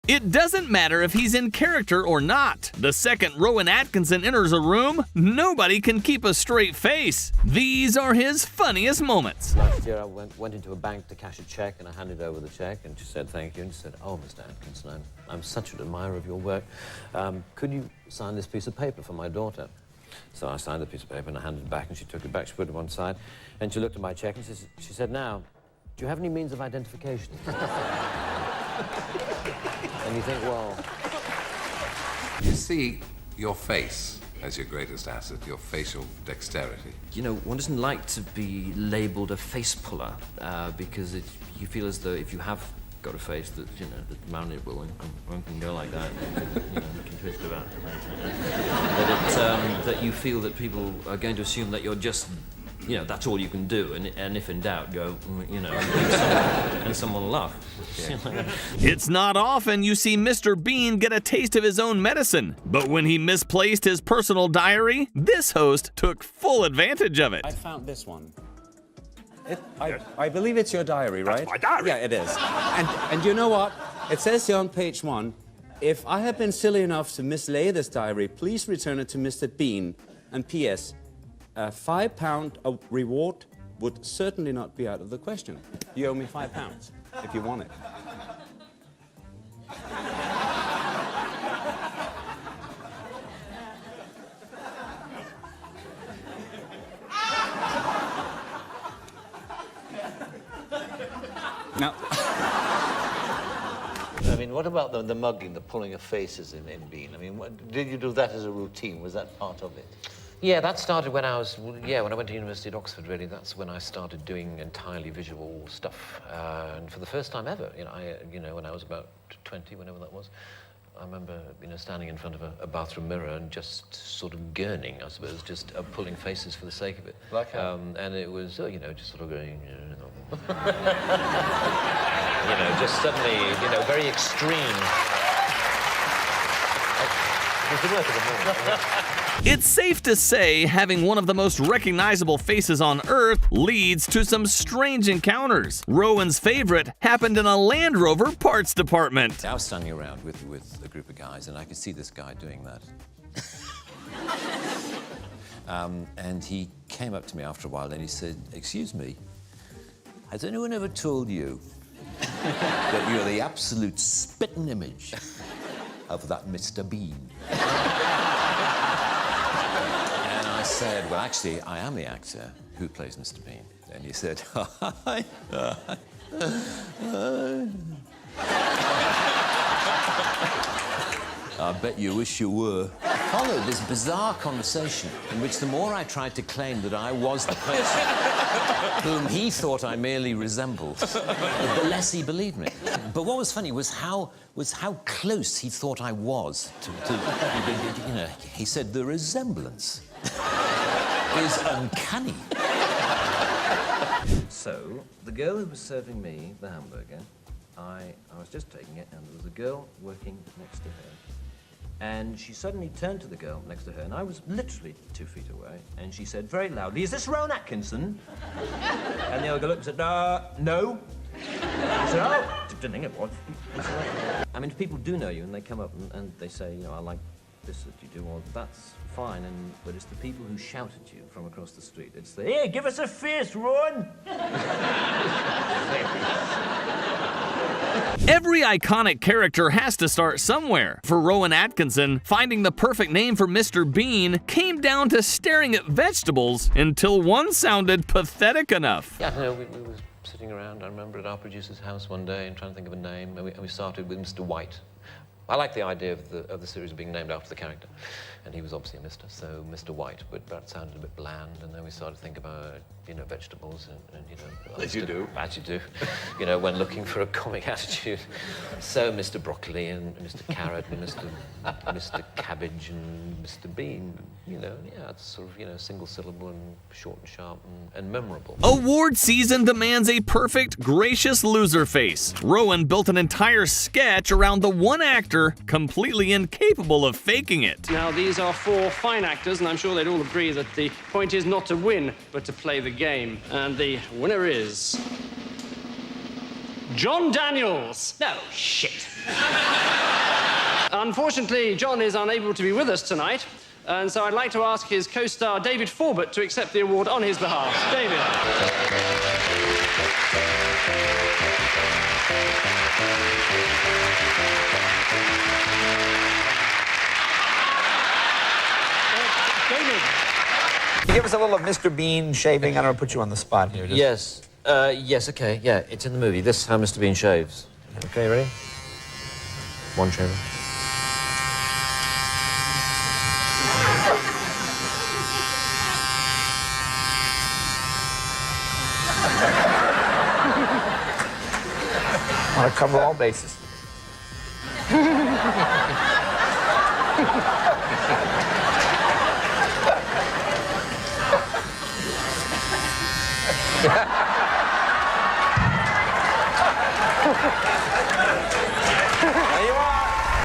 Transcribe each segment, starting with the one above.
It doesn't matter if he's in character or not. The second Rowan Atkinson enters a room, nobody can keep a straight face. These are his funniest moments. Last year I went into a bank to cash a check, and I handed over the check, and she said thank you, and she said, "Oh, Mr. Atkinson, I'm such an admirer of your work. Could you sign this piece of paper for my daughter?" So I signed the piece of paper and I handed it back, and she took it back, she put it one side, and she looked at my check and she said, "Now, do you have any means of identification?" And you think, well... You see your face as your greatest asset, your facial dexterity. You know, one doesn't like to be labelled a face puller because you feel as though if you have got a face that, you know, that malleable and one can go like that, you know, you can twist about it. That you feel that people are going to assume that you're just, you know, that's all you can do, and if in doubt, go, you know, and someone will laugh. Yeah. It's not often you see Mr. Bean get a taste of his own medicine, but when he misplaced his personal diary, this host took full advantage of it. I found this one. I believe it's your diary, right? That's my diary. Yeah, it is. And you know what? It says here on page 1, if I have been silly enough to mislay this diary, please return it to Mr. Bean. And P.S. a £5 reward would certainly not be out of the question. You owe me £5 if you want it. No. I mean, what about the mugging, the pulling of faces in Bean? I mean, did you do that as a routine? Was that part of it? Yeah, that started when I was, when I went to University at Oxford, really. That's when I started doing entirely visual stuff. And for the first time ever, when I was about 20, whenever that was, I remember, standing in front of a bathroom mirror and just sort of gurning, I suppose, just pulling faces for the sake of it. Like how? And it was, just sort of going, just suddenly, very extreme. It was the work of the moment. It's safe to say having one of the most recognizable faces on Earth leads to some strange encounters. Rowan's favorite happened in a Land Rover parts department. I was standing around with a group of guys, and I could see this guy doing that. And he came up to me after a while and he said, "Excuse me, has anyone ever told you that you're the absolute spitting image of that Mr. Bean?" And I said, "Well, actually, I am the actor who plays Mr. Bean." And he said, "I bet you wish you were." Followed this bizarre conversation in which the more I tried to claim that I was the person whom he thought I merely resembled, the less he believed me. But what was funny was how close he thought I was to he said the resemblance is uncanny. So, the girl who was serving me the hamburger, I was just taking it, and there was a girl working next to her. And she suddenly turned to the girl next to her, and I was literally 2 feet away, and she said very loudly, "Is this Rowan Atkinson?" And the other girl looked and said, "No." I said, "Oh, didn't think it was." I mean, if people do know you, and they come up and they say, "I like this that you do," well, that's fine, but it's the people who shout at you from across the street. It's the, "Hey, give us a face, Rowan!" Every iconic character has to start somewhere. For Rowan Atkinson, finding the perfect name for Mr. Bean came down to staring at vegetables until one sounded pathetic enough. Yeah, we were sitting around, I remember, at our producer's house one day and trying to think of a name, and we started with Mr. White. I like the idea of the series being named after the character, and he was obviously a Mr., so Mr. White, but that sounded a bit bland, and then we started to think about, vegetables, and As you do. As you do, when looking for a comic attitude. So Mr. Broccoli and Mr. Carrot and Mr. Cabbage and Mr. Bean, it's sort of, single syllable and short and sharp and memorable. Award season demands a perfect, gracious loser face. Rowan built an entire sketch around the one actor completely incapable of faking it. Now, these are 4 fine actors, and I'm sure they'd all agree that the point is not to win, but to play the game. And the winner is... John Daniels. No, shit. Unfortunately, John is unable to be with us tonight, and so I'd like to ask his co-star David Forbert to accept the award on his behalf. David. Can you give us a little of Mr. Bean shaving? I don't want to put you on the spot here. Yes. Yes, okay, yeah, it's in the movie. This is how Mr. Bean shaves. Okay, ready? One shave. I want to cover all bases.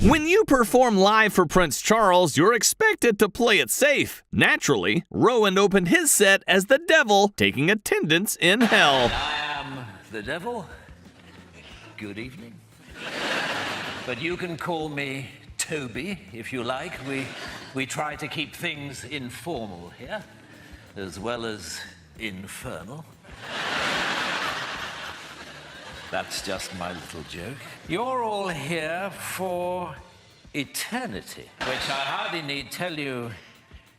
When you perform live for Prince Charles, you're expected to play it safe. Naturally, Rowan opened his set as the devil, taking attendance in hell. I am the devil. Good evening. But you can call me Toby, if you like. We try to keep things informal here, as well as infernal. That's just my little joke. You're all here for eternity, which I hardly need tell you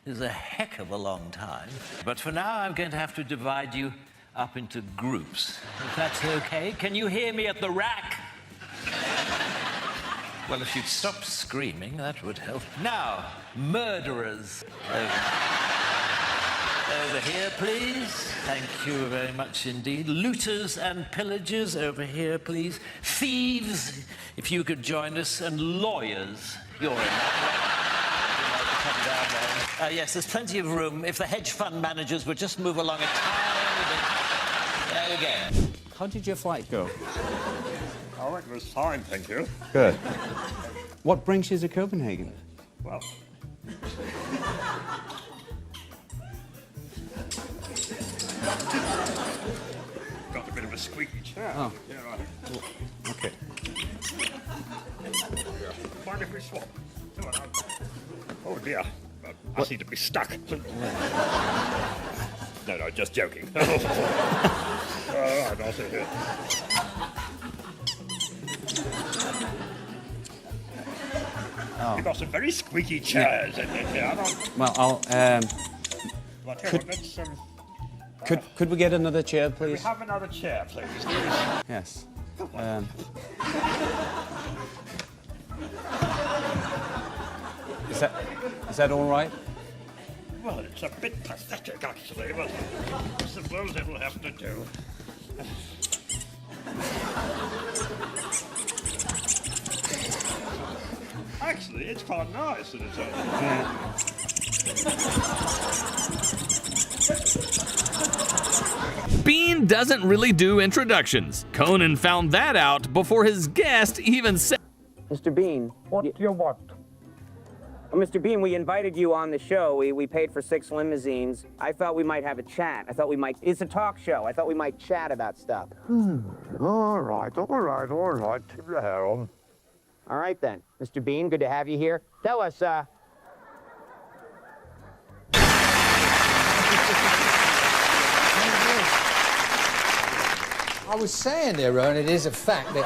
is a heck of a long time. But for now, I'm going to have to divide you up into groups. If that's okay. Can you hear me at the rack? Well, if you'd stop screaming, that would help. Now, murderers. Over here, please. Thank you very much indeed. Looters and pillagers, over here, please. Thieves, if you could join us. And lawyers, you're in that. Come down there. Yes, there's plenty of room. If the hedge fund managers would just move along a tiny bit. There we go. How did your flight go? Oh, it was fine, thank you. Good. What brings you to Copenhagen? Well, got a bit of a squeaky chair. Oh. Yeah, right. Okay. Mind if we swap? Oh dear, I seem to be stuck. No, just joking. All right, I'll sit here. Oh. You've got some very squeaky chairs in here. Well, I'll. Well, tell you what, let's, Could we get another chair, we please? have another chair, please. Yes. Is that all right? Well, it's a bit pathetic, actually, but I suppose it'll have to do. Actually, it's quite nice in its own. Bean doesn't really do introductions. Conan found that out before his guest even said. Mr. Bean. What do you want? Well, Mr. Bean, we invited you on the show. We paid for 6 limousines. I thought we might have a chat. I thought we might... It's a talk show. I thought we might chat about stuff. All right. Keep your hair on. All right, then. Mr. Bean, good to have you here. Tell us, I was saying there, Rowan, it is a fact that...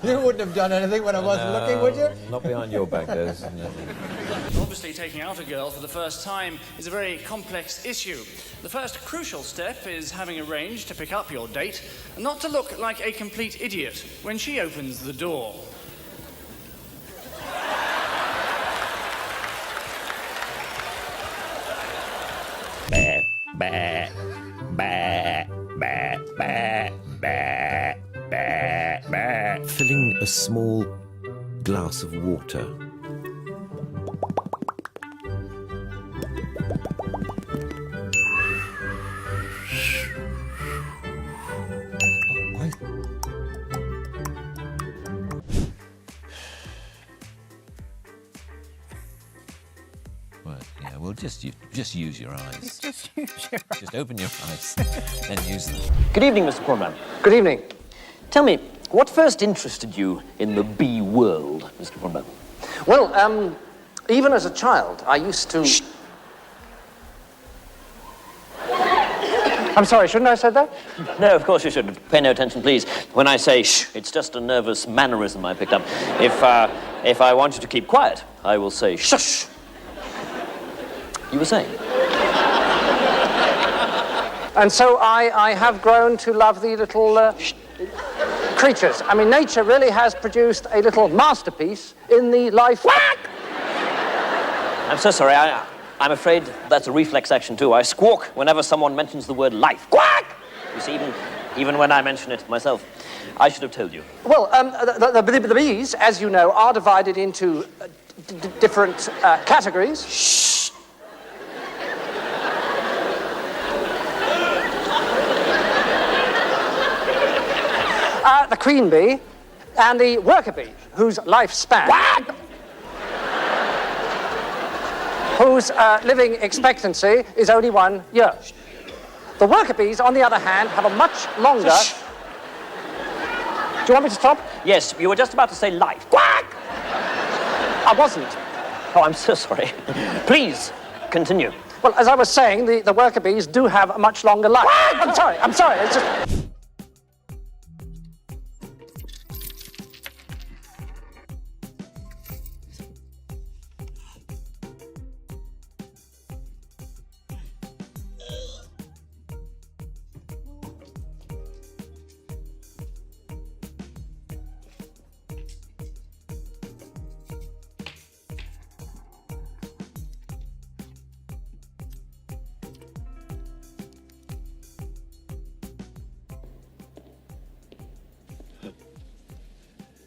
You wouldn't have done anything when I wasn't looking, would you? Not behind your back, there. Obviously, taking out a girl for the first time is a very complex issue. The first crucial step is having arranged to pick up your date and not to look like a complete idiot when she opens the door. Filling a small glass of water. Well, yeah, well, just use your eyes. Just use your... Just open your eyes and use them. Good evening, Mr. Poorman. Good evening. Tell me, what first interested you in the bee world, Mr. Brunner? Well, even as a child, I used to... Shh. I'm sorry, shouldn't I have said that? No, of course you should. Pay no attention, please. When I say shh, it's just a nervous mannerism I picked up. If I want you to keep quiet, I will say shush. You were saying? And so I have grown to love the little creatures. I mean, nature really has produced a little masterpiece in the life... Quack! I'm so sorry. I'm afraid that's a reflex action, too. I squawk whenever someone mentions the word life. Quack! You see, even when I mention it myself. I should have told you. Well, the bees, as you know, are divided into different categories. Shh! The queen bee and the worker bee, whose lifespan... Quack! Whose living expectancy is only 1 year. The worker bees, on the other hand, have a much longer... Shh. Do you want me to stop? Yes, you were just about to say life. Quack! I wasn't. Oh, I'm so sorry. Please, continue. Well, as I was saying, the worker bees do have a much longer life. Quack! I'm sorry, it's just...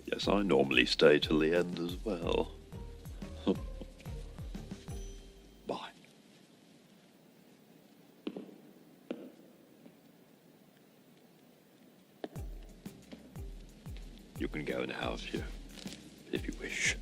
Yes, I normally stay till the end as well. Bye. You can go now if you wish.